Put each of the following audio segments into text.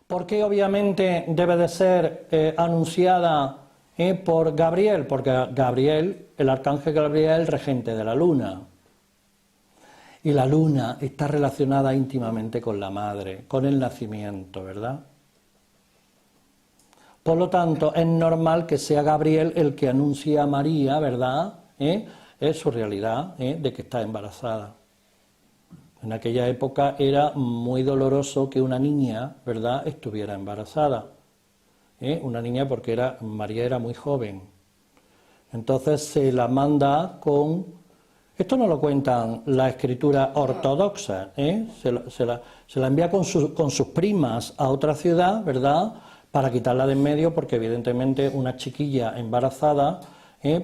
¿Por qué obviamente debe de ser anunciada por Gabriel? Porque Gabriel, el arcángel Gabriel, es el regente de la luna. Y la luna está relacionada íntimamente con la madre, con el nacimiento, ¿verdad? Por lo tanto, es normal que sea Gabriel el que anuncie a María, ¿verdad? Es su realidad, de que está embarazada. En aquella época era muy doloroso que una niña, ¿verdad?, estuviera embarazada. Una niña porque María era muy joven. Entonces se la manda con... Esto no lo cuentan la escritura ortodoxa, se la envía con sus primas a otra ciudad, ¿verdad?, para quitarla de en medio, porque evidentemente una chiquilla embarazada,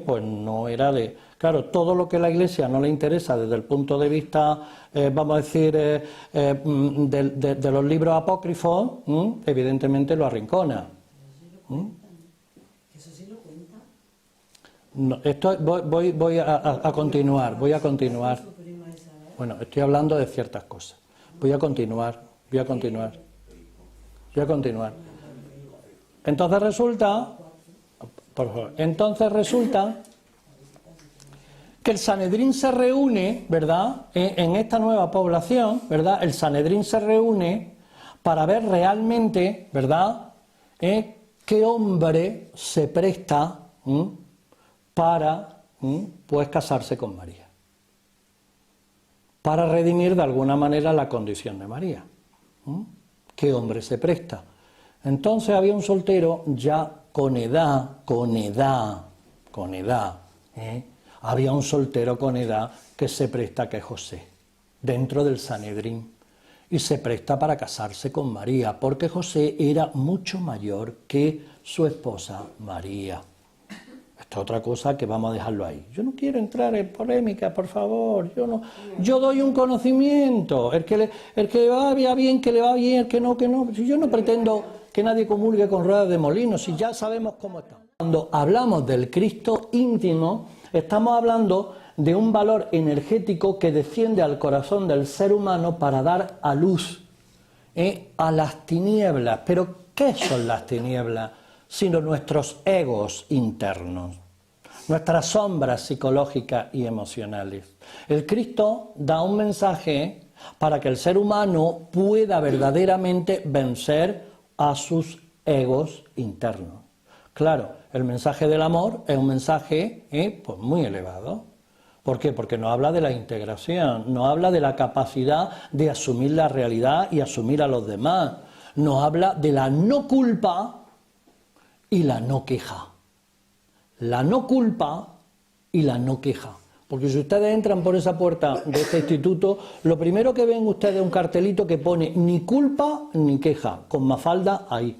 pues no era de... Claro, todo lo que a la Iglesia no le interesa desde el punto de vista, vamos a decir, de los libros apócrifos, evidentemente lo arrincona. ¿Eso sí lo cuenta? No, esto voy a continuar. Bueno, estoy hablando de ciertas cosas. Voy a continuar. Entonces resulta, por favor, que el Sanedrín se reúne, ¿verdad?, en esta nueva población, ¿verdad?, el Sanedrín se reúne para ver realmente, ¿verdad?, qué hombre se presta para pues casarse con María, para redimir de alguna manera la condición de María. ¿Qué hombre se presta? Entonces había un soltero ya con edad, había un soltero con edad que se presta, que es José, dentro del Sanedrín, y se presta para casarse con María, porque José era mucho mayor que su esposa María. Esta es otra cosa que vamos a dejarlo ahí. Yo no quiero entrar en polémica, por favor. Yo doy un conocimiento. El que le va bien, que le va bien, el que no, que no. Si yo no pretendo que nadie comulgue con ruedas de molino, si ya sabemos cómo está. Cuando hablamos del Cristo íntimo, estamos hablando de un valor energético que desciende al corazón del ser humano para dar a luz a las tinieblas. Pero, ¿qué son las tinieblas? Sino nuestros egos internos, nuestras sombras psicológicas y emocionales. El Cristo da un mensaje para que el ser humano pueda verdaderamente vencer a sus egos internos. Claro, el mensaje del amor es un mensaje pues muy elevado. ¿Por qué? Porque nos habla de la integración, nos habla de la capacidad de asumir la realidad y asumir a los demás. Nos habla de la no culpa y la no queja. La no culpa y la no queja. Porque si ustedes entran por esa puerta de este instituto, lo primero que ven ustedes es un cartelito que pone ni culpa ni queja, con Mafalda ahí.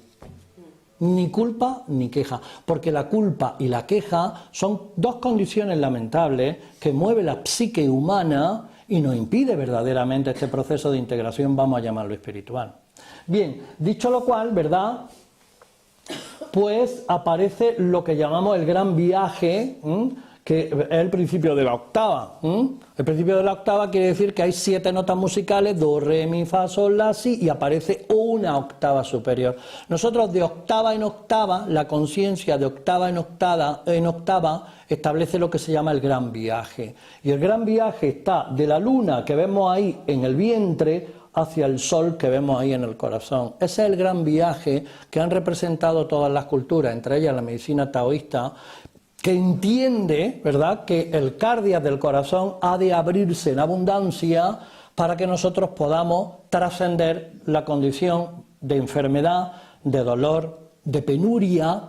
Ni culpa ni queja, porque la culpa y la queja son dos condiciones lamentables que mueve la psique humana y nos impide verdaderamente este proceso de integración, vamos a llamarlo espiritual. Bien, dicho lo cual, ¿verdad?, pues aparece lo que llamamos el gran viaje, que es el principio de la octava. El principio de la octava quiere decir que hay 7 notas musicales, do, re, mi, fa, sol, la, si, y aparece una octava superior. Nosotros de octava en octava, la conciencia de octava en octava establece lo que se llama el gran viaje. Y el gran viaje está de la luna que vemos ahí en el vientre hacia el sol que vemos ahí en el corazón. Ese es el gran viaje que han representado todas las culturas, entre ellas la medicina taoísta, que entiende, ¿verdad?, que el cardias del corazón ha de abrirse en abundancia para que nosotros podamos trascender la condición de enfermedad, de dolor, de penuria.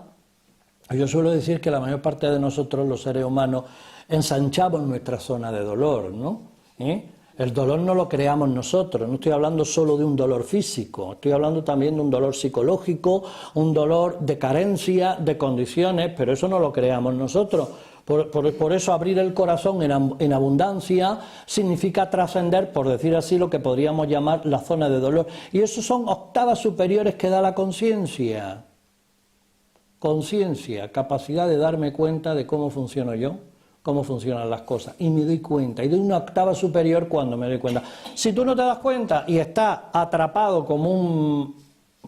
Yo suelo decir que la mayor parte de nosotros, los seres humanos, ensanchamos nuestra zona de dolor, ¿no? El dolor no lo creamos nosotros, no estoy hablando solo de un dolor físico, estoy hablando también de un dolor psicológico, un dolor de carencia, de condiciones, pero eso no lo creamos nosotros. Por eso abrir el corazón en abundancia significa trascender, por decir así, lo que podríamos llamar la zona de dolor. Y eso son octavas superiores que da la conciencia. Conciencia, capacidad de darme cuenta de cómo funciono yo, cómo funcionan las cosas y me doy cuenta, y doy una octava superior cuando me doy cuenta. Si tú no te das cuenta y estás atrapado como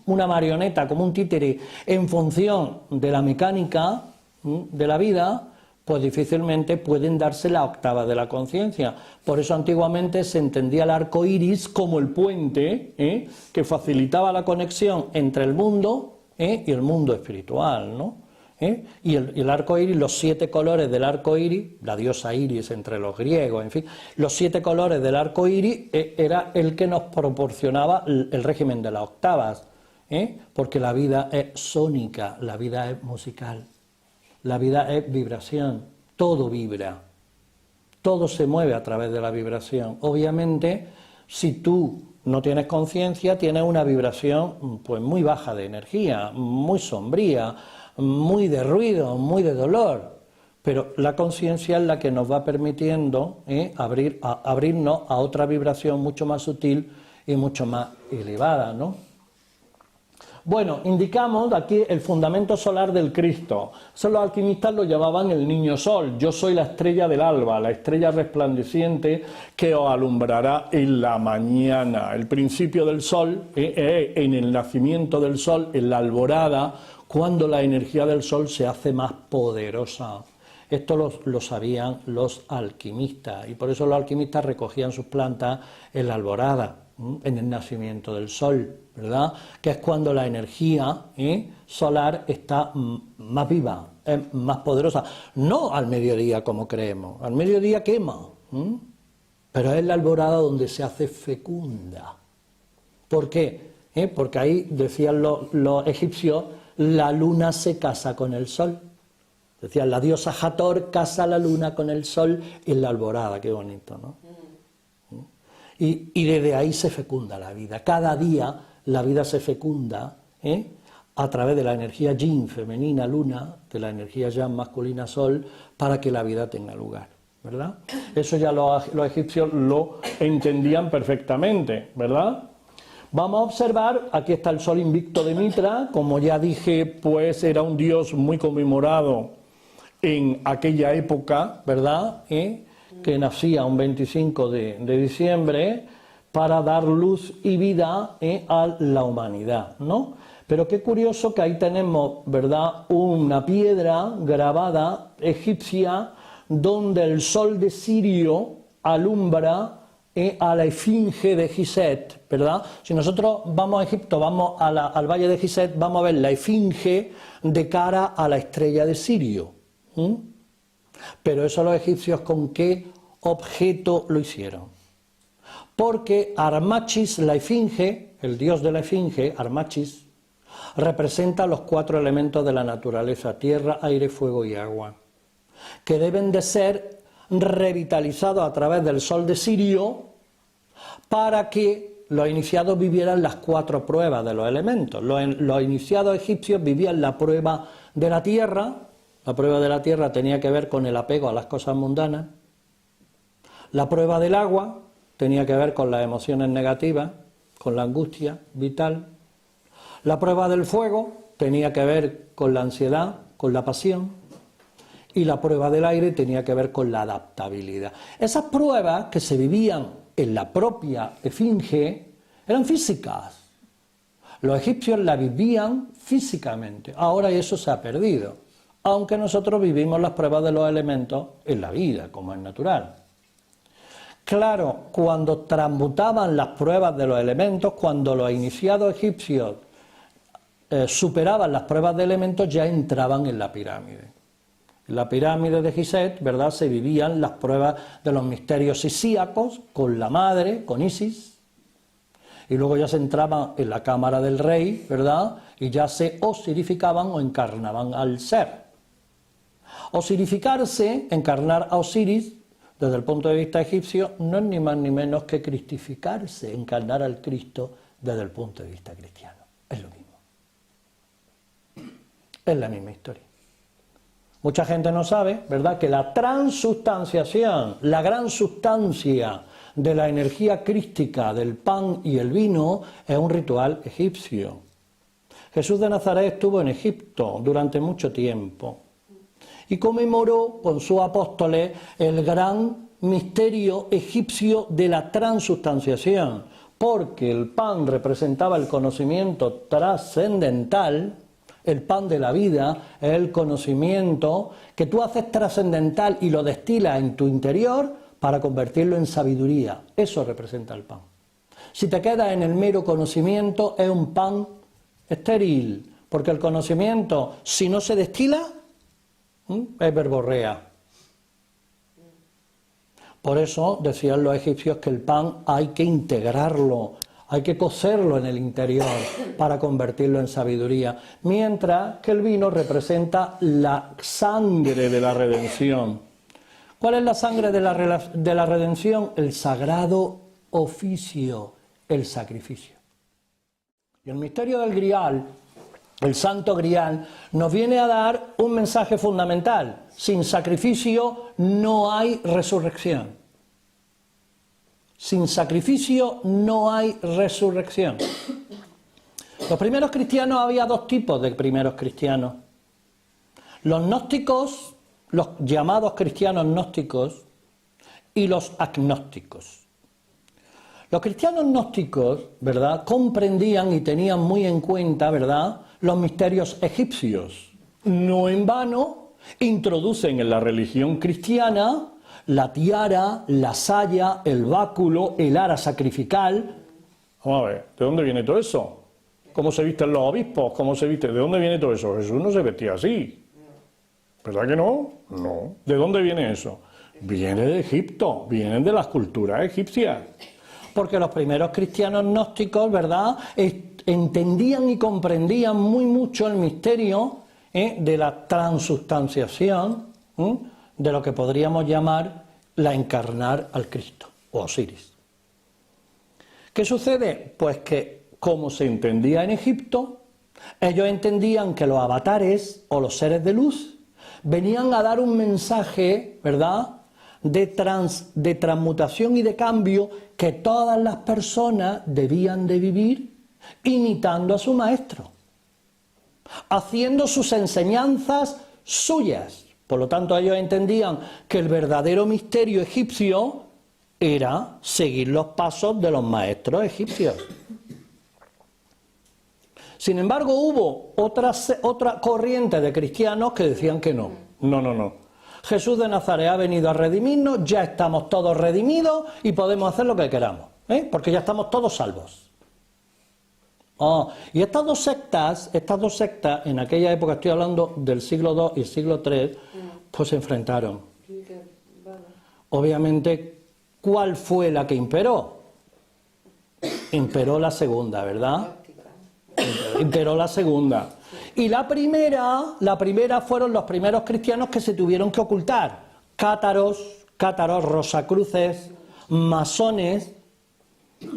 una marioneta, como un títere, en función de la mecánica de la vida, pues difícilmente pueden darse la octava de la conciencia. Por eso antiguamente se entendía el arco iris como el puente que facilitaba la conexión entre el mundo y el mundo espiritual, ¿no? Y el arco iris, los 7 colores del arco iris, la diosa Iris entre los griegos, en fin, los 7 colores del arco iris era el que nos proporcionaba el régimen de las octavas, porque la vida es sónica, la vida es musical. La vida es vibración, todo vibra, todo se mueve a través de la vibración. Obviamente, si tú no tienes conciencia, tienes una vibración pues muy baja de energía, muy sombría, muy de ruido, muy de dolor. Pero la conciencia es la que nos va permitiendo abrirnos a otra vibración mucho más sutil y mucho más elevada, ¿no? Bueno, indicamos aquí el fundamento solar del Cristo. Eso los alquimistas lo llamaban el niño sol. Yo soy la estrella del alba, la estrella resplandeciente que os alumbrará en la mañana. El principio del sol, en el nacimiento del sol, en la alborada, cuando la energía del sol se hace más poderosa. Esto lo sabían los alquimistas y por eso los alquimistas recogían sus plantas en la alborada, en el nacimiento del sol, ¿verdad? Que es cuando la energía solar está más viva, es más poderosa. No al mediodía como creemos, al mediodía quema, pero es la alborada donde se hace fecunda. ¿Por qué? Porque ahí, decían los egipcios, la luna se casa con el sol. Decían, la diosa Hathor casa la luna con el sol en la alborada, qué bonito, ¿no? Y desde ahí se fecunda la vida. Cada día la vida se fecunda a través de la energía yin, femenina, luna, de la energía yang, masculina, sol, para que la vida tenga lugar, ¿verdad? Eso ya los egipcios lo entendían perfectamente, ¿verdad? Vamos a observar, aquí está el sol invicto de Mitra, como ya dije, pues era un dios muy conmemorado en aquella época, ¿verdad?, que nacía un 25 de diciembre para dar luz y vida a la humanidad, ¿no? Pero qué curioso que ahí tenemos, ¿verdad?, una piedra grabada egipcia donde el sol de Sirio alumbra a la esfinge de Giset, ¿verdad? Si nosotros vamos a Egipto, vamos al valle de Giset, vamos a ver la esfinge de cara a la estrella de Sirio. Pero eso los egipcios, ¿con qué objeto lo hicieron? Porque Armachis, la esfinge, el dios de la esfinge, Armachis, representa los 4 elementos de la naturaleza: tierra, aire, fuego y agua, que deben de ser revitalizados a través del sol de Sirio para que los iniciados vivieran las 4 pruebas de los elementos. Los iniciados egipcios vivían la prueba de la tierra. La prueba de la tierra tenía que ver con el apego a las cosas mundanas. La prueba del agua tenía que ver con las emociones negativas, con la angustia vital. La prueba del fuego tenía que ver con la ansiedad, con la pasión. Y la prueba del aire tenía que ver con la adaptabilidad. Esas pruebas que se vivían en la propia esfinge eran físicas. Los egipcios la vivían físicamente. Ahora eso se ha perdido, aunque nosotros vivimos las pruebas de los elementos en la vida, como es natural. Claro, cuando transmutaban las pruebas de los elementos, cuando los iniciados egipcios superaban las pruebas de elementos, ya entraban en la pirámide. En la pirámide de Giset, ¿verdad?, se vivían las pruebas de los misterios isíacos con la madre, con Isis, y luego ya se entraban en la cámara del rey, ¿verdad?, y ya se osirificaban o encarnaban al ser. Osirificarse, encarnar a Osiris, desde el punto de vista egipcio, no es ni más ni menos que cristificarse, encarnar al Cristo desde el punto de vista cristiano. Es lo mismo. Es la misma historia. Mucha gente no sabe, ¿verdad?, que la transustanciación, la gran sustancia de la energía crística del pan y el vino, es un ritual egipcio. Jesús de Nazaret estuvo en Egipto durante mucho tiempo. y conmemoró con sus apóstoles el gran misterio egipcio de la transubstanciación, porque el pan representaba el conocimiento trascendental. El pan de la vida es el conocimiento que tú haces trascendental y lo destilas en tu interior para convertirlo en sabiduría. Eso representa el pan. Si te quedas en el mero conocimiento, es un pan estéril, porque el conocimiento, si no se destila, es verborrea. Por eso decían los egipcios que el pan hay que integrarlo, hay que cocerlo en el interior para convertirlo en sabiduría, mientras que el vino representa la sangre de la redención. ¿Cuál es la sangre de la redención? El sagrado oficio, el sacrificio. Y el misterio del Grial, el Santo Grial, nos viene a dar un mensaje fundamental. Sin sacrificio no hay resurrección. Sin sacrificio no hay resurrección. Los primeros cristianos, había dos tipos de primeros cristianos. Los gnósticos, los llamados cristianos gnósticos, y los agnósticos. Los cristianos gnósticos, ¿verdad?, comprendían y tenían muy en cuenta, ¿verdad?, los misterios egipcios. No en vano introducen en la religión cristiana la tiara, la saya, el báculo, el ara sacrificial. Vamos a ver, ¿de dónde viene todo eso? ¿Cómo se visten los obispos? ¿Cómo se viste? ¿De dónde viene todo eso? Jesús no se vestía así. ¿Verdad que no? No. ¿De dónde viene eso? Viene de Egipto, vienen de las culturas egipcias. Porque los primeros cristianos gnósticos, ¿verdad?, entendían y comprendían muy mucho el misterio de la transubstanciación, de lo que podríamos llamar la encarnar al Cristo, o Osiris. ¿Qué sucede? Pues que, como se entendía en Egipto, ellos entendían que los avatares o los seres de luz venían a dar un mensaje, ¿verdad?, de transmutación y de cambio que todas las personas debían de vivir imitando a su maestro, haciendo sus enseñanzas suyas. Por lo tanto, ellos entendían que el verdadero misterio egipcio era seguir los pasos de los maestros egipcios. Sin embargo, hubo otra corriente de cristianos que decían que no. No. Jesús de Nazaret ha venido a redimirnos, ya estamos todos redimidos y podemos hacer lo que queramos, porque ya estamos todos salvos. Y estas dos sectas, en aquella época, estoy hablando del siglo II y siglo III, pues se enfrentaron. Obviamente, ¿cuál fue la que imperó? Imperó la segunda, ¿verdad? Imperó la segunda. Y la primera fueron los primeros cristianos que se tuvieron que ocultar. Cátaros, rosacruces, masones,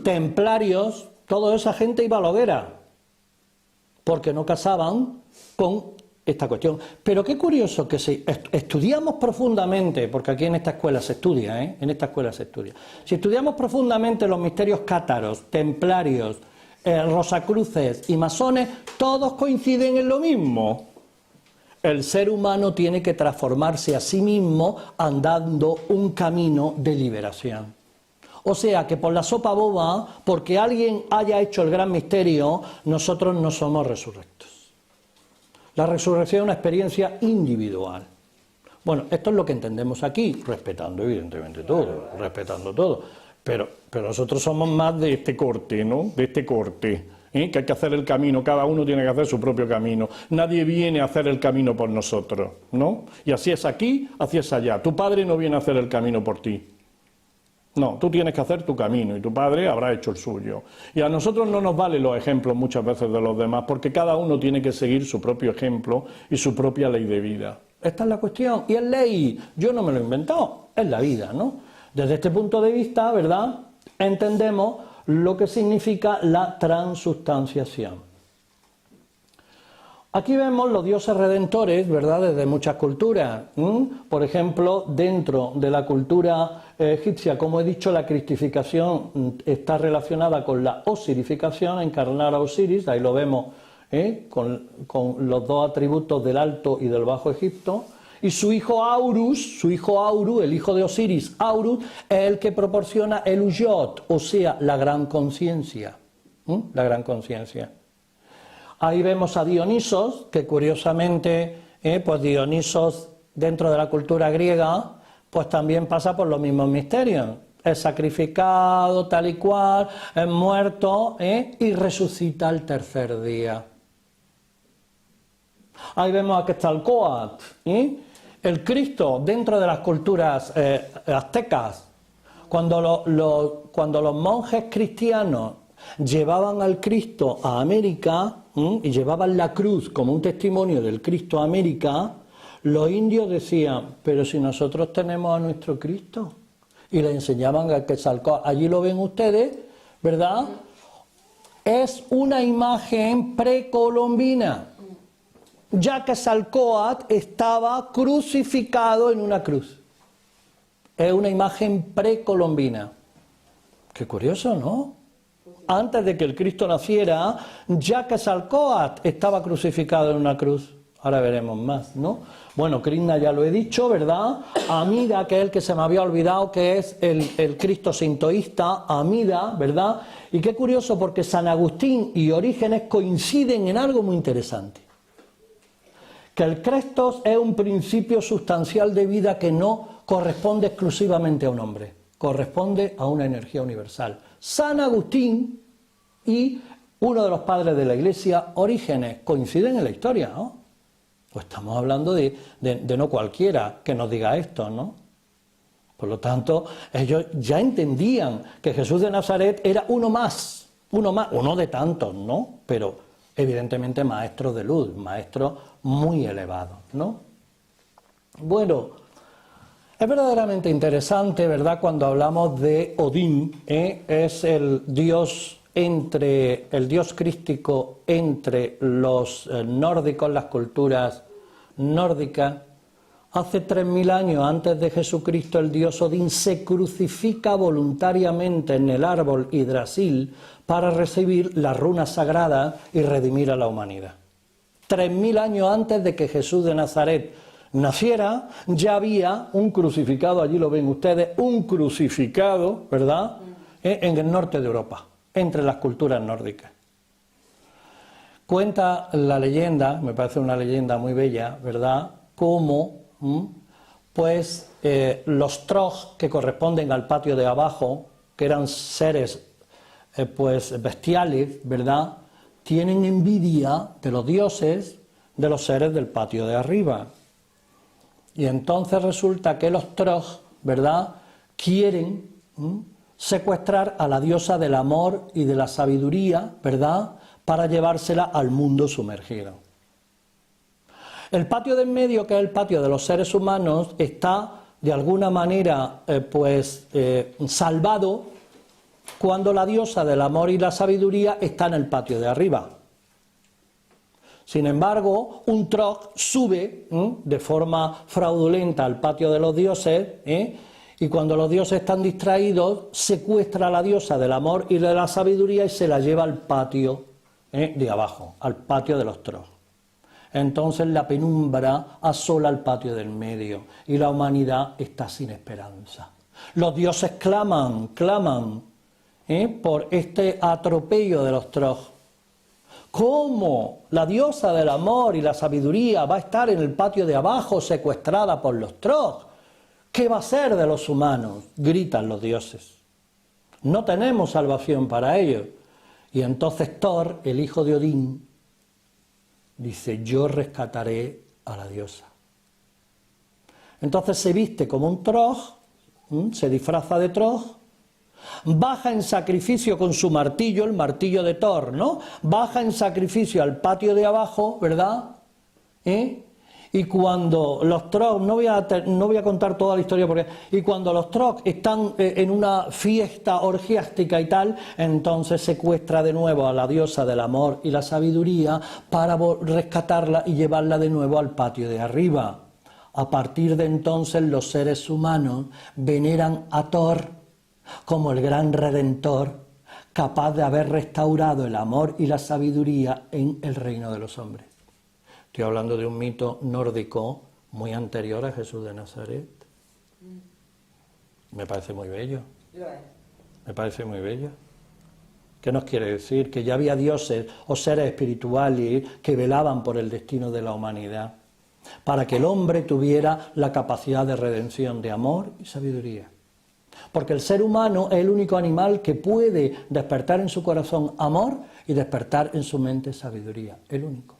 templarios, toda esa gente iba a la hoguera, porque no casaban con esta cuestión. Pero qué curioso que si estudiamos profundamente, porque aquí en esta escuela se estudia, en esta escuela se estudia, si estudiamos profundamente los misterios cátaros, templarios, rosacruces y masones, todos coinciden en lo mismo. El ser humano tiene que transformarse a sí mismo andando un camino de liberación. O sea que por la sopa boba, porque alguien haya hecho el gran misterio, nosotros no somos resurrectos. La resurrección es una experiencia individual. Bueno, esto es lo que entendemos aquí, respetando evidentemente todo, pero nosotros somos más de este corte, ¿no? De este corte, que hay que hacer el camino, cada uno tiene que hacer su propio camino. Nadie viene a hacer el camino por nosotros, ¿no? Y así es aquí, así es allá. Tu padre no viene a hacer el camino por ti. No, tú tienes que hacer tu camino y tu padre habrá hecho el suyo. Y a nosotros no nos valen los ejemplos muchas veces de los demás, porque cada uno tiene que seguir su propio ejemplo y su propia ley de vida. Esta es la cuestión. Y es ley, yo no me lo he inventado, es la vida, ¿no? Desde este punto de vista, ¿verdad?, entendemos lo que significa la transubstanciación. Aquí vemos los dioses redentores, ¿verdad?, desde muchas culturas. Por ejemplo, dentro de la cultura egipcia, como he dicho, la cristificación está relacionada con la osirificación, encarnar a Osiris, ahí lo vemos con los dos atributos del Alto y del Bajo Egipto. Y su hijo Aurus, el hijo de Osiris, Aurus, es el que proporciona el Uyot, o sea, la gran conciencia. La gran conciencia. Ahí vemos a Dionisos, que curiosamente, pues Dionisos dentro de la cultura griega, pues también pasa por los mismos misterios. Es sacrificado tal y cual, es muerto y resucita al tercer día. Ahí vemos a Quetzalcóatl, el Cristo dentro de las culturas aztecas. Cuando los monjes cristianos llevaban al Cristo a América y llevaban la cruz como un testimonio del Cristo a América, los indios decían, pero si nosotros tenemos a nuestro Cristo, y le enseñaban a Quetzalcóatl, allí lo ven ustedes, ¿verdad? Es una imagen precolombina, ya que Quetzalcóatl estaba crucificado en una cruz. Es una imagen precolombina. Qué curioso, ¿no? Antes de que el Cristo naciera, ya Quetzalcóatl estaba crucificado en una cruz. Ahora veremos más, ¿no? Bueno, Krishna ya lo he dicho, ¿verdad? Amida, que es el que se me había olvidado, que es el Cristo sintoísta, Amida, ¿verdad? Y qué curioso, porque San Agustín y Orígenes coinciden en algo muy interesante. Que el Crestos es un principio sustancial de vida que no corresponde exclusivamente a un hombre, corresponde a una energía universal. San Agustín y uno de los padres de la Iglesia, Orígenes, coinciden en la historia, ¿no? Pues estamos hablando de no cualquiera que nos diga esto, ¿no? Por lo tanto, ellos ya entendían que Jesús de Nazaret era uno de tantos, ¿no? Pero evidentemente maestro de luz, maestro muy elevado, ¿no? Bueno, es verdaderamente interesante, ¿verdad?, cuando hablamos de Odín, es el dios crístico entre los nórdicos, las culturas nórdicas. Hace 3000 años antes de Jesucristo, el dios Odín se crucifica voluntariamente en el árbol Yggdrasil para recibir las runas sagradas y redimir a la humanidad. 3000 años antes de que Jesús de Nazaret naciera, ya había un crucificado, allí lo ven ustedes, un crucificado, ¿verdad?, en el norte de Europa, entre las culturas nórdicas. Cuenta la leyenda, me parece una leyenda muy bella, ¿verdad?, cómo pues los Trog, que corresponden al patio de abajo, que eran seres pues bestiales, ¿verdad?, tienen envidia de los dioses de los seres del patio de arriba. Y entonces resulta que los Trog, ¿verdad?, quieren secuestrar a la diosa del amor y de la sabiduría, ¿verdad?, para llevársela al mundo sumergido. El patio de en medio, que es el patio de los seres humanos, está de alguna manera salvado cuando la diosa del amor y la sabiduría está en el patio de arriba. Sin embargo, un Trog sube de forma fraudulenta al patio de los dioses, y cuando los dioses están distraídos, secuestra a la diosa del amor y de la sabiduría y se la lleva al patio de abajo, al patio de los Trog. Entonces la penumbra asola el patio del medio y la humanidad está sin esperanza. Los dioses claman por este atropello de los Trog. ¿Cómo la diosa del amor y la sabiduría va a estar en el patio de abajo secuestrada por los Trog? ¿Qué va a ser de los humanos?, gritan los dioses. No tenemos salvación para ellos. Y entonces Thor, el hijo de Odín, dice, yo rescataré a la diosa. Entonces se viste como un Trog, se disfraza de Trog, baja en sacrificio con su martillo, el martillo de Thor, ¿no? Baja en sacrificio al patio de abajo, ¿verdad? Y cuando los Trog, no voy a contar toda la historia, y cuando los Trog están en una fiesta orgiástica y tal, entonces secuestra de nuevo a la diosa del amor y la sabiduría para rescatarla y llevarla de nuevo al patio de arriba. A partir de entonces los seres humanos veneran a Thor como el gran redentor, capaz de haber restaurado el amor y la sabiduría en el reino de los hombres. Estoy hablando de un mito nórdico muy anterior a Jesús de Nazaret. Me parece muy bello. Me parece muy bello. ¿Qué nos quiere decir? Que ya había dioses o seres espirituales que velaban por el destino de la humanidad, para que el hombre tuviera la capacidad de redención, de amor y sabiduría. Porque el ser humano es el único animal que puede despertar en su corazón amor y despertar en su mente sabiduría, el único.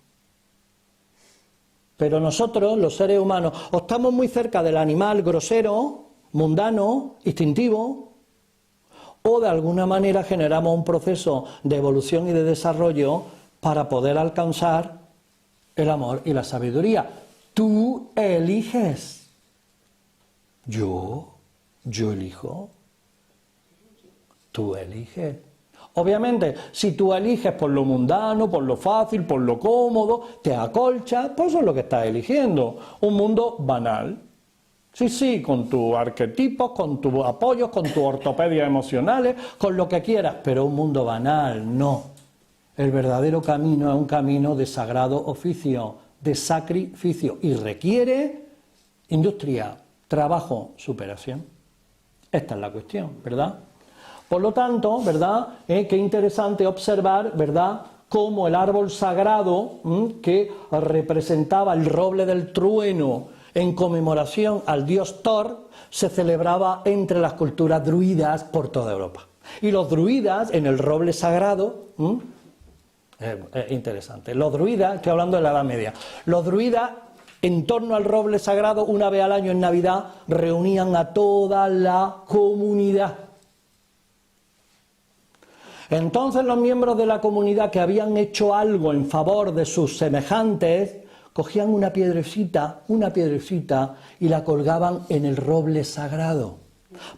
Pero nosotros, los seres humanos, o estamos muy cerca del animal grosero, mundano, instintivo, o de alguna manera generamos un proceso de evolución y de desarrollo para poder alcanzar el amor y la sabiduría. Tú eliges. Yo elijo. Tú eliges. Obviamente, si tú eliges por lo mundano, por lo fácil, por lo cómodo, te acolchas, pues eso es lo que estás eligiendo. Un mundo banal. Sí, con tus arquetipos, con tus apoyos, con tus ortopedias emocionales, con lo que quieras, pero un mundo banal, no. El verdadero camino es un camino de sagrado oficio, de sacrificio, y requiere industria, trabajo, superación. Esta es la cuestión, ¿verdad? Por lo tanto, ¿verdad? Qué interesante observar, ¿verdad?, cómo el árbol sagrado que representaba el roble del trueno en conmemoración al dios Thor se celebraba entre las culturas druidas por toda Europa. Y los druidas en el roble sagrado, es interesante, los druidas, estoy hablando de la Edad Media, los druidas en torno al roble sagrado una vez al año en Navidad reunían a toda la comunidad. Entonces los miembros de la comunidad que habían hecho algo en favor de sus semejantes cogían una piedrecita y la colgaban en el roble sagrado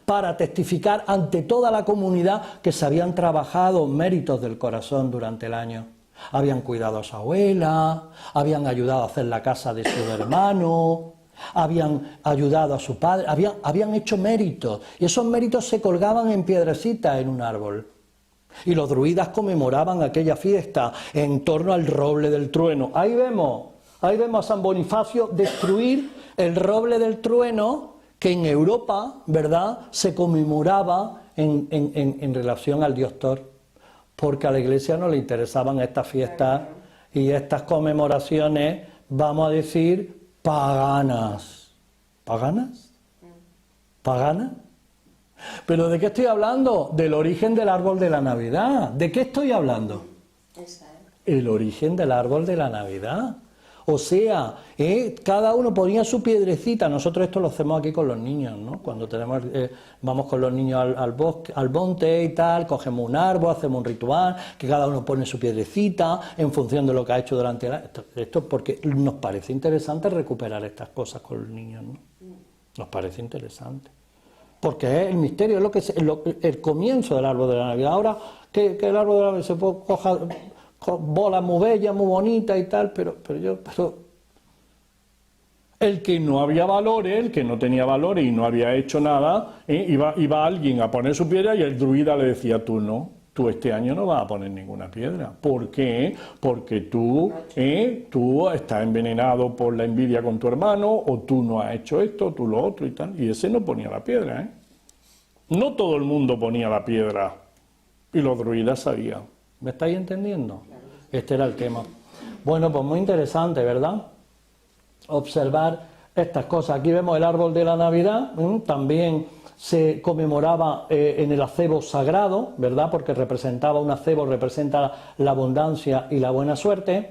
para testificar ante toda la comunidad que se habían trabajado méritos del corazón durante el año. Habían cuidado a su abuela, habían ayudado a hacer la casa de su hermano, habían ayudado a su padre, habían hecho méritos, y esos méritos se colgaban en piedrecitas en un árbol. Y los druidas conmemoraban aquella fiesta en torno al roble del trueno. Ahí vemos a San Bonifacio destruir el roble del trueno que en Europa, ¿verdad?, se conmemoraba en relación al dios Thor, porque a la Iglesia no le interesaban estas fiestas y estas conmemoraciones, vamos a decir, paganas. ¿Paganas? ¿Paganas? ¿Pero de qué estoy hablando? Del origen del árbol de la Navidad. ¿De qué estoy hablando? El origen del árbol de la Navidad. O sea, cada uno ponía su piedrecita. Nosotros esto lo hacemos aquí con los niños, ¿no? Cuando vamos con los niños al bosque, al monte y tal, cogemos un árbol, hacemos un ritual, que cada uno pone su piedrecita en función de lo que ha hecho durante el año. Esto porque nos parece interesante recuperar estas cosas con los niños, ¿no? Nos parece interesante. Porque es el misterio, es el comienzo del árbol de la Navidad. Ahora que el árbol de la Navidad se puede coger bolas muy bellas, muy bonitas y tal, pero el que no había valores, el que no tenía valores y no había hecho nada, iba alguien a poner su piedra y el druida le decía, tú no, tú este año no vas a poner ninguna piedra. ¿Por qué? Porque tú estás envenenado por la envidia con tu hermano, o tú no has hecho esto, tú lo otro y tal. Y ese no ponía la piedra, No todo el mundo ponía la piedra, y los druidas sabían. ¿Me estáis entendiendo? Este era el tema. Bueno, pues muy interesante, ¿verdad?, observar estas cosas. Aquí vemos el árbol de la Navidad, también se conmemoraba en el acebo sagrado, ¿verdad?, porque un acebo representa la abundancia y la buena suerte,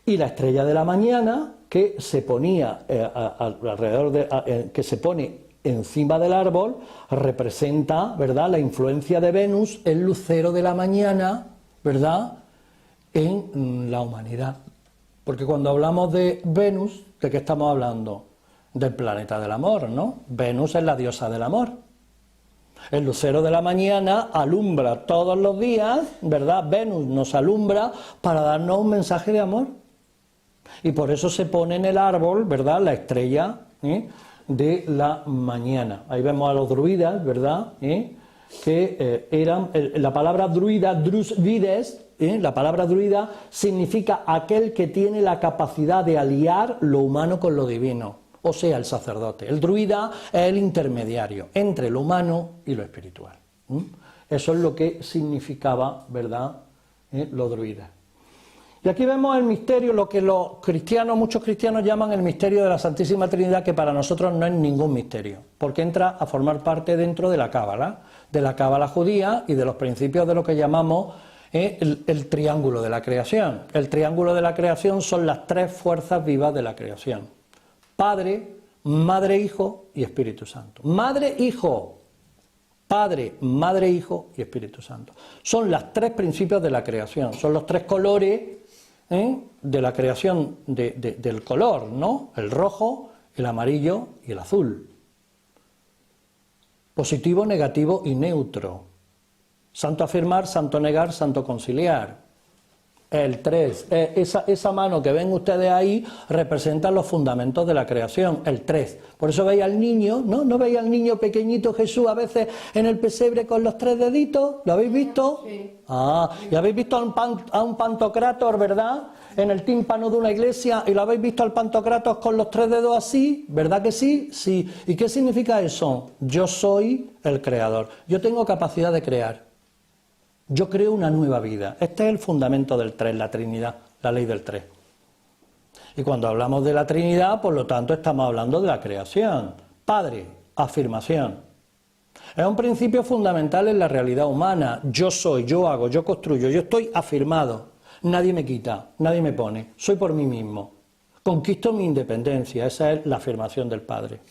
y la estrella de la mañana que se ponía que se pone encima del árbol representa, ¿verdad?, la influencia de Venus, el lucero de la mañana, ¿verdad?, en la humanidad. Porque cuando hablamos de Venus, ¿de qué estamos hablando? Del planeta del amor, ¿no? Venus es la diosa del amor. El lucero de la mañana alumbra todos los días, ¿verdad? Venus nos alumbra para darnos un mensaje de amor. Y por eso se pone en el árbol, ¿verdad?, la estrella de la mañana. Ahí vemos a los druidas, ¿verdad?, que eran, la palabra druida, drusvides, la palabra druida significa aquel que tiene la capacidad de aliar lo humano con lo divino. o sea, el sacerdote. El druida es el intermediario entre lo humano y lo espiritual. Eso es lo que significaba, ¿verdad?, los druidas. Y aquí vemos el misterio, lo que los cristianos, muchos cristianos llaman el misterio de la Santísima Trinidad, que para nosotros no es ningún misterio, porque entra a formar parte dentro de la cábala judía y de los principios de lo que llamamos el triángulo de la creación. El triángulo de la creación son las tres fuerzas vivas de la creación: Padre, Madre, Hijo y Espíritu Santo. Madre, Hijo, Padre, Madre, Hijo y Espíritu Santo. Son los tres principios de la creación, son los tres colores de la creación del color, ¿no? El rojo, el amarillo y el azul. Positivo, negativo y neutro. Santo afirmar, santo negar, santo conciliar. El 3, esa mano que ven ustedes ahí representa los fundamentos de la creación, el 3. Por eso veis al niño, ¿no? ¿No veis al niño pequeñito Jesús a veces en el pesebre con los 3 deditos? ¿Lo habéis visto? Sí. Y habéis visto a un pantocrátor, ¿verdad?, en el tímpano de una iglesia, y lo habéis visto al pantocrátor con los 3 dedos así, ¿verdad que sí? Sí. ¿Y qué significa eso? Yo soy el creador, yo tengo capacidad de crear. Yo creo una nueva vida. Este es el fundamento del 3, la Trinidad, la ley del 3. Y cuando hablamos de la Trinidad, por lo tanto, estamos hablando de la creación. Padre, afirmación. Es un principio fundamental en la realidad humana. Yo soy, yo hago, yo construyo, yo estoy afirmado. Nadie me quita, nadie me pone. Soy por mí mismo. Conquisto mi independencia. Esa es la afirmación del Padre.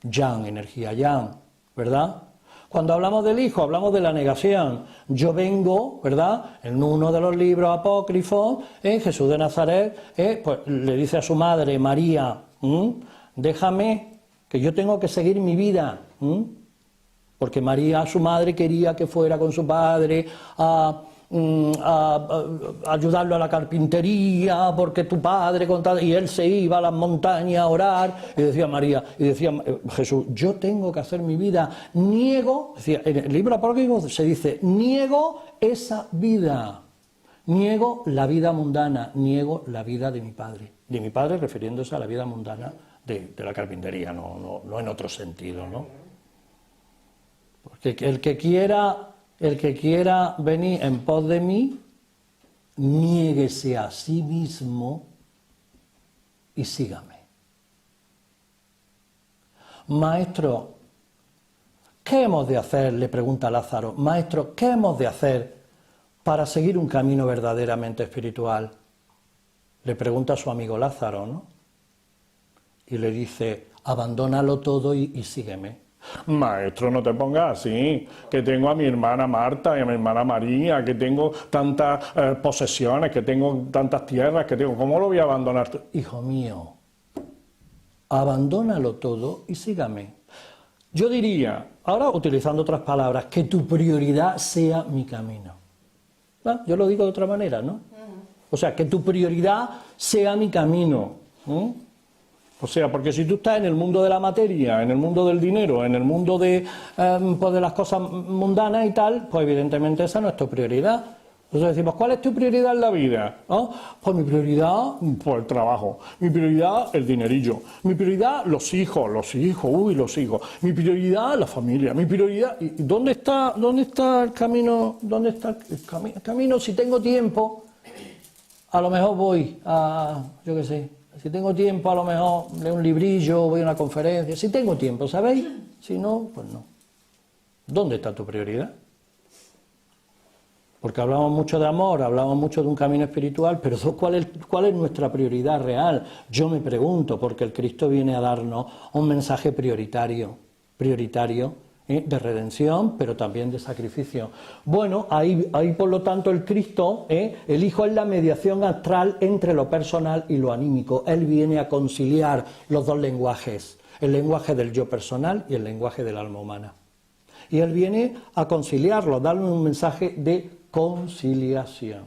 Yang, energía yang, ¿verdad? Cuando hablamos del Hijo, hablamos de la negación. Yo vengo, ¿verdad?, en uno de los libros apócrifos, Jesús de Nazaret, pues le dice a su madre, María, déjame, que yo tengo que seguir mi vida, porque María, su madre, quería que fuera con su padre a ayudarlo a la carpintería, porque tu padre contaba, y él se iba a las montañas a orar, y decía María, y decía Jesús, yo tengo que hacer mi vida, niego, decía, en el libro apócrifo se dice, niego esa vida, niego la vida mundana, niego la vida de mi padre refiriéndose a la vida mundana de la carpintería, no en otro sentido, ¿no? Porque el que quiera venir en pos de mí, niéguese a sí mismo y sígame. Maestro, ¿qué hemos de hacer?, le pregunta Lázaro. Maestro, ¿qué hemos de hacer para seguir un camino verdaderamente espiritual? Le pregunta a su amigo Lázaro, ¿no? Y le dice, abandónalo todo y sígueme. Maestro, no te pongas así, que tengo a mi hermana Marta y a mi hermana María, que tengo tantas posesiones, que tengo tantas tierras, que tengo, ¿cómo lo voy a abandonar? Hijo mío, abandónalo todo y sígame. Yo diría, ahora utilizando otras palabras, que tu prioridad sea mi camino. ¿Ah? Yo lo digo de otra manera, ¿no? O sea, que tu prioridad sea mi camino. O sea, porque si tú estás en el mundo de la materia, en el mundo del dinero, en el mundo de las cosas mundanas y tal, pues evidentemente esa no es tu prioridad. Entonces decimos, ¿cuál es tu prioridad en la vida? ¿No? Pues mi prioridad, pues el trabajo. Mi prioridad, el dinerillo. Mi prioridad, los hijos. Mi prioridad, la familia. Mi prioridad, ¿y dónde está el camino? ¿Dónde está el camino? Si tengo tiempo, a lo mejor voy a, yo qué sé. Si tengo tiempo, a lo mejor leo un librillo, voy a una conferencia. Si tengo tiempo, ¿sabéis? Si no, pues no. ¿Dónde está tu prioridad? Porque hablamos mucho de amor, hablamos mucho de un camino espiritual, pero ¿cuál es nuestra prioridad real? Yo me pregunto, porque el Cristo viene a darnos un mensaje prioritario, de redención, pero también de sacrificio. Bueno, ahí por lo tanto el Cristo, el Hijo es la mediación astral entre lo personal y lo anímico. Él viene a conciliar los dos lenguajes, el lenguaje del yo personal y el lenguaje del alma humana. Y Él viene a conciliarlo, darle un mensaje de conciliación.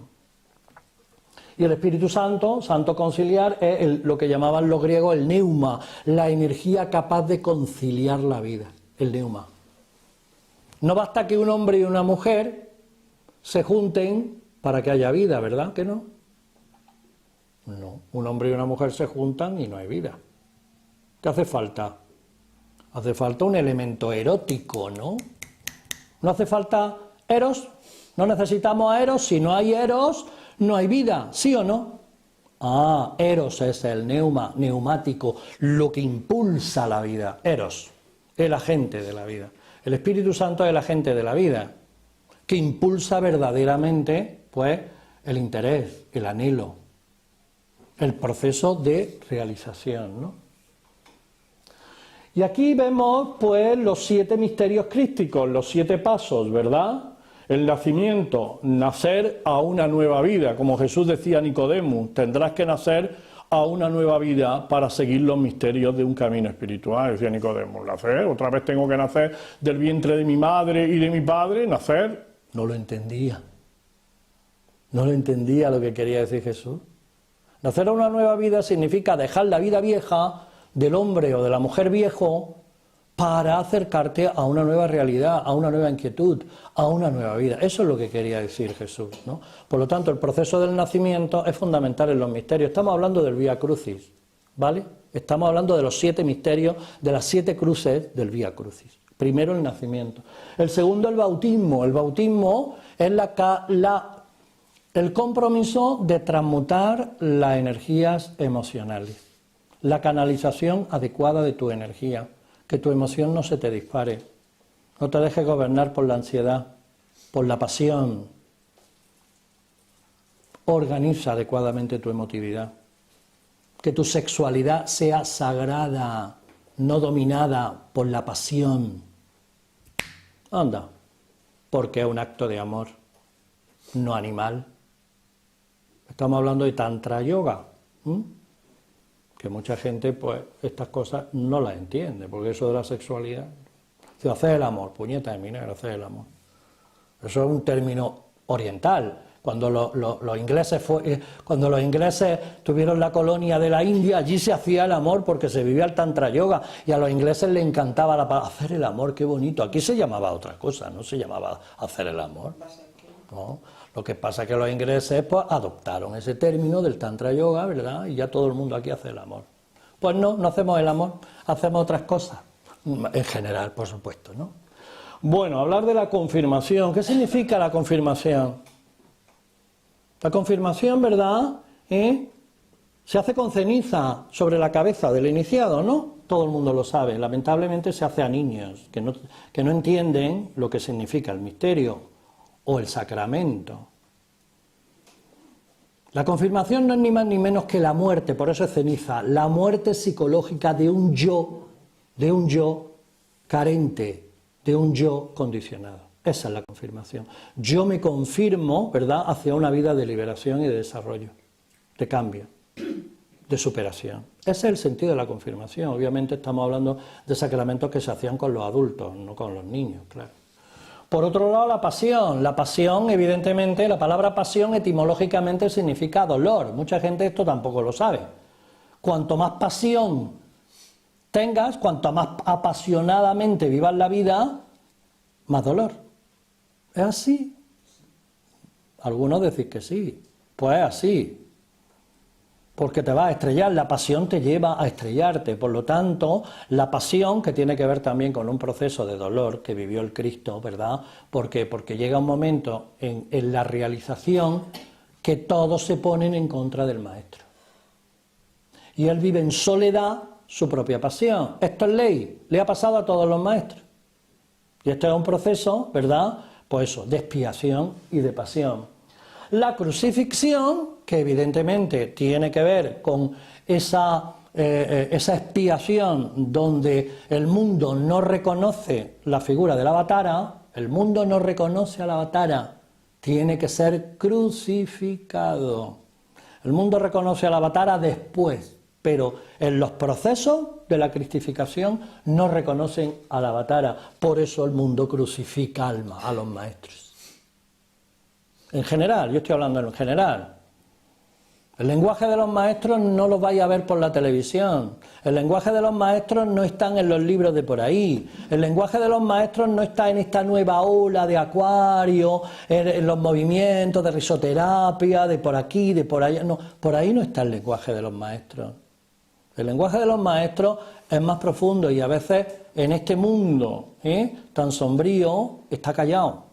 Y el Espíritu Santo, santo conciliar, es lo que llamaban los griegos el neuma, la energía capaz de conciliar la vida, el neuma. No basta que un hombre y una mujer se junten para que haya vida, ¿verdad que no? No, un hombre y una mujer se juntan y no hay vida. ¿Qué hace falta? Hace falta un elemento erótico, ¿no? ¿No hace falta eros? ¿No necesitamos a eros? Si no hay eros, no hay vida, ¿sí o no? Ah, eros es el neumático, lo que impulsa la vida. Eros, el agente de la vida. El Espíritu Santo es el agente de la vida, que impulsa verdaderamente, pues, el interés, el anhelo, el proceso de realización, ¿no? Y aquí vemos, pues, los 7 misterios crísticos, los 7 pasos, ¿verdad? El nacimiento, nacer a una nueva vida, como Jesús decía a Nicodemo, tendrás que nacer a una nueva vida para seguir los misterios de un camino espiritual, decía Nicodemo, nacer, otra vez tengo que nacer del vientre de mi madre y de mi padre, nacer. No lo entendía lo que quería decir Jesús. Nacer a una nueva vida significa dejar la vida vieja del hombre o de la mujer viejo para acercarte a una nueva realidad, a una nueva inquietud, a una nueva vida. Eso es lo que quería decir Jesús, ¿no? Por lo tanto, el proceso del nacimiento es fundamental en los misterios. Estamos hablando del Vía Crucis, ¿vale? Estamos hablando de los 7 misterios, de las 7 cruces del Vía Crucis. Primero, el nacimiento. El segundo, el bautismo. El bautismo es el compromiso de transmutar las energías emocionales, la canalización adecuada de tu energía, que tu emoción no se te dispare, no te dejes gobernar por la ansiedad, por la pasión. Organiza adecuadamente tu emotividad, que tu sexualidad sea sagrada, no dominada por la pasión. Anda, porque es un acto de amor, no animal. Estamos hablando de Tantra Yoga, que mucha gente, pues, estas cosas no las entiende, porque eso de la sexualidad, si hacer el amor, puñeta de mi negro, hacer el amor. Eso es un término oriental. Cuando los ingleses tuvieron la colonia de la India, allí se hacía el amor porque se vivía el Tantra Yoga y a los ingleses les encantaba hacer el amor, qué bonito. Aquí se llamaba otra cosa, no se llamaba hacer el amor. ¿No? Lo que pasa es que los ingleses, pues, adoptaron ese término del Tantra Yoga, ¿verdad? Y ya todo el mundo aquí hace el amor. Pues no hacemos el amor, hacemos otras cosas. En general, por supuesto, ¿no? Bueno, hablar de la confirmación. ¿Qué significa la confirmación? La confirmación, ¿verdad? Se hace con ceniza sobre la cabeza del iniciado, ¿no? Todo el mundo lo sabe. Lamentablemente se hace a niños que no entienden lo que significa el misterio o el sacramento. La confirmación no es ni más ni menos que la muerte, por eso es ceniza, la muerte psicológica de un yo carente, de un yo condicionado. Esa es la confirmación. Yo me confirmo, ¿verdad?, hacia una vida de liberación y de desarrollo, de cambio, de superación. Ese es el sentido de la confirmación. Obviamente estamos hablando de sacramentos que se hacían con los adultos, no con los niños, claro. Por otro lado, la pasión. La pasión, evidentemente, la palabra pasión etimológicamente significa dolor. Mucha gente esto tampoco lo sabe. Cuanto más pasión tengas, cuanto más apasionadamente vivas la vida, más dolor. ¿Es así? Algunos decís que sí. Pues es así. Porque te vas a estrellar, la pasión te lleva a estrellarte. Por lo tanto, la pasión, que tiene que ver también con un proceso de dolor que vivió el Cristo, ¿verdad? ¿Por qué? Porque llega un momento en la realización que todos se ponen en contra del Maestro. Y él vive en soledad su propia pasión. Esto es ley, le ha pasado a todos los maestros. Y esto es un proceso, ¿verdad? Pues eso, de expiación y de pasión. La crucifixión, que evidentemente tiene que ver con esa expiación donde el mundo no reconoce la figura del avatara, el mundo no reconoce al avatara, tiene que ser crucificado. El mundo reconoce al avatara después, pero en los procesos de la cristificación no reconocen al avatara, por eso el mundo crucifica a los maestros. En general, yo estoy hablando en general. El lenguaje de los maestros no lo vais a ver por la televisión. El lenguaje de los maestros no está en los libros de por ahí. El lenguaje de los maestros no está en esta nueva ola de Acuario, en los movimientos de risoterapia, de por aquí, de por allá. No, por ahí no está el lenguaje de los maestros. El lenguaje de los maestros es más profundo y a veces en este mundo tan sombrío está callado,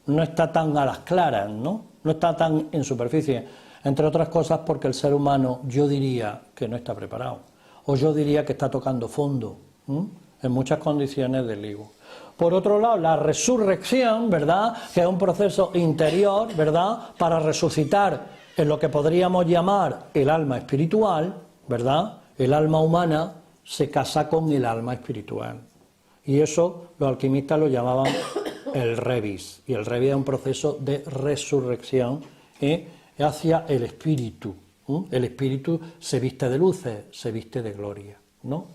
no está tan a las claras, ¿no? No está tan en superficie, entre otras cosas porque el ser humano yo diría que no está preparado, o yo diría que está tocando fondo, en muchas condiciones del ego. Por otro lado, la resurrección, ¿verdad?, que es un proceso interior, ¿verdad?, para resucitar en lo que podríamos llamar el alma espiritual, ¿verdad?, el alma humana se casa con el alma espiritual. Y eso los alquimistas lo llamaban el rebis. Y el rebis es un proceso de resurrección hacia el espíritu. El espíritu se viste de luces, se viste de gloria, ¿no?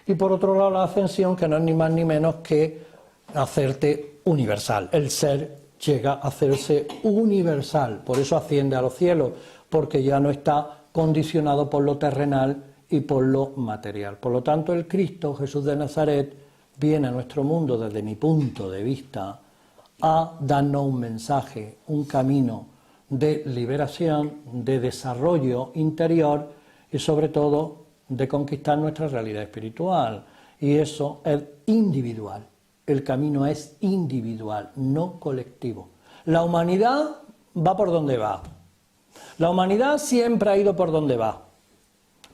Y por otro lado la ascensión, que no es ni más ni menos que hacerte universal. El ser llega a hacerse universal, por eso asciende a los cielos, porque ya no está condicionado por lo terrenal y por lo material. Por lo tanto, el Cristo, Jesús de Nazaret, viene a nuestro mundo, desde mi punto de vista, a darnos un mensaje, un camino de liberación, de desarrollo interior y sobre todo de conquistar nuestra realidad espiritual. Y eso es individual. El camino es individual, no colectivo. La humanidad va por donde va. La humanidad siempre ha ido por donde va.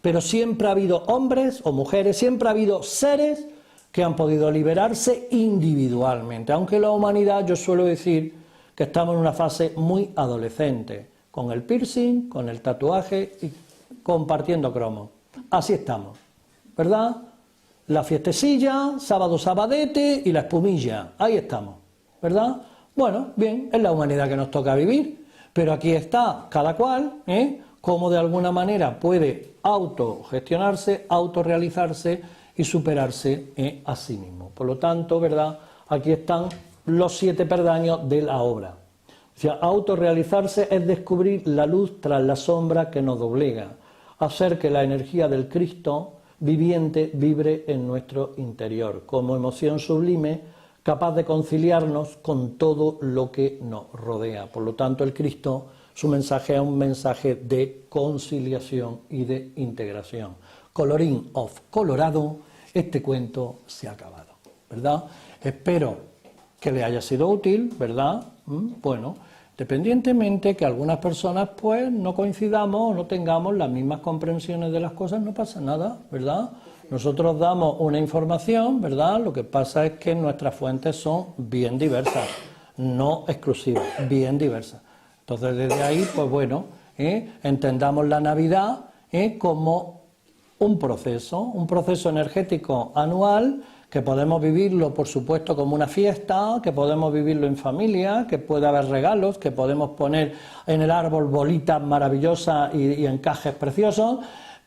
Pero siempre ha habido hombres o mujeres, siempre ha habido seres que han podido liberarse individualmente. Aunque la humanidad, yo suelo decir que estamos en una fase muy adolescente, con el piercing, con el tatuaje y compartiendo cromos. Así estamos, ¿verdad? La fiestecilla, sábado sabadete y la espumilla, ahí estamos, ¿verdad? Bueno, bien, es la humanidad que nos toca vivir, pero aquí está cada cual, cómo de alguna manera puede autogestionarse, autorrealizarse y superarse a sí mismo. Por lo tanto, ¿verdad?, aquí están los 7 peldaños de la obra. O sea, autorrealizarse es descubrir la luz tras la sombra que nos doblega, hacer que la energía del Cristo viviente vibre en nuestro interior, como emoción sublime, capaz de conciliarnos con todo lo que nos rodea. Por lo tanto, el Cristo, su mensaje es un mensaje de conciliación y de integración. Colorín of colorado, este cuento se ha acabado, ¿verdad? Espero que le haya sido útil, ¿verdad? Bueno, independientemente que algunas personas pues no coincidamos o no tengamos las mismas comprensiones de las cosas, no pasa nada, ¿verdad? Nosotros damos una información, ¿verdad? Lo que pasa es que nuestras fuentes son bien diversas, no exclusivas, bien diversas. Entonces desde ahí, pues bueno, entendamos la Navidad como un proceso energético anual, que podemos vivirlo, por supuesto, como una fiesta, que podemos vivirlo en familia, que puede haber regalos, que podemos poner en el árbol bolitas maravillosas y encajes preciosos,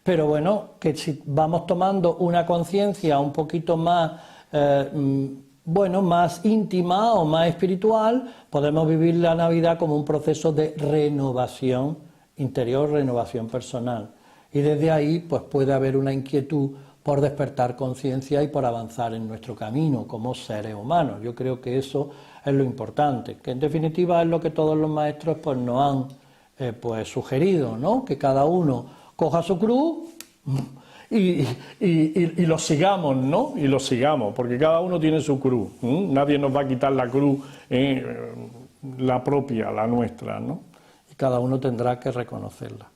pero bueno, que si vamos tomando una conciencia un poquito más, más íntima o más espiritual, podemos vivir la Navidad como un proceso de renovación interior, renovación personal. Y desde ahí, pues puede haber una inquietud por despertar conciencia y por avanzar en nuestro camino como seres humanos. Yo creo que eso es lo importante, que en definitiva es lo que todos los maestros pues nos han sugerido, ¿no? Que cada uno coja su cruz y lo sigamos, ¿no? Y lo sigamos, porque cada uno tiene su cruz. Nadie nos va a quitar la cruz, la propia, la nuestra, ¿no? Y cada uno tendrá que reconocerla.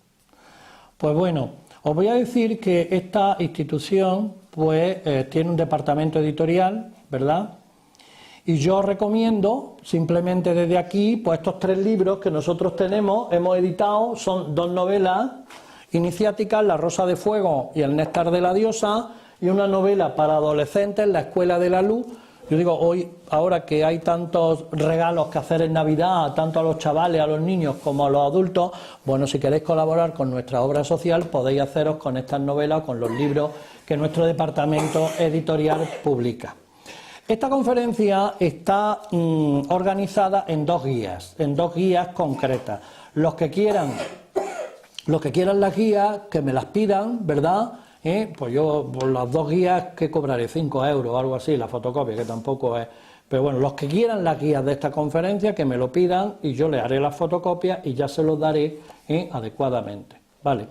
Pues bueno, os voy a decir que esta institución pues tiene un departamento editorial, ¿verdad? Y yo recomiendo, simplemente desde aquí, pues estos 3 libros que nosotros hemos editado, son 2 novelas iniciáticas, La Rosa de Fuego y El Néctar de la Diosa, y una novela para adolescentes, La Escuela de la Luz. Yo digo, hoy, ahora que hay tantos regalos que hacer en Navidad, tanto a los chavales, a los niños como a los adultos, bueno, si queréis colaborar con nuestra obra social, podéis haceros con estas novelas o con los libros que nuestro departamento editorial publica. Esta conferencia está organizada en 2 guías concretas. Los que quieran las guías, que me las pidan, ¿verdad? Pues yo por las 2 guías que cobraré 5 euros o algo así, la fotocopia, que tampoco es. Pero bueno, los que quieran las guías de esta conferencia, que me lo pidan y yo les haré las fotocopias y ya se los daré adecuadamente, ¿vale?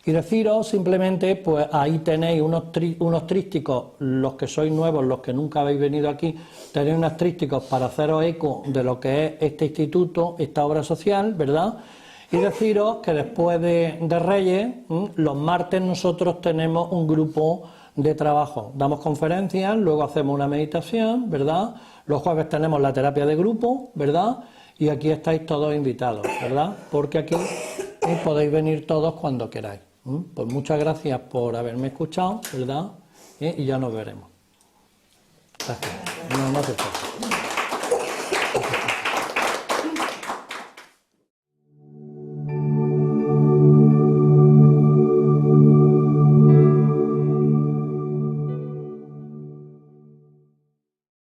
Y deciros simplemente, pues ahí tenéis unos trípticos, los que sois nuevos, los que nunca habéis venido aquí, tenéis unos trípticos para haceros eco de lo que es este instituto, esta obra social, ¿verdad? Y deciros que después de Reyes, los martes nosotros tenemos un grupo de trabajo. Damos conferencias, luego hacemos una meditación, ¿verdad? Los jueves tenemos la terapia de grupo, ¿verdad? Y aquí estáis todos invitados, ¿verdad? Porque aquí podéis venir todos cuando queráis. Pues muchas gracias por haberme escuchado, ¿verdad? Y ya nos veremos. Gracias. No hace falta.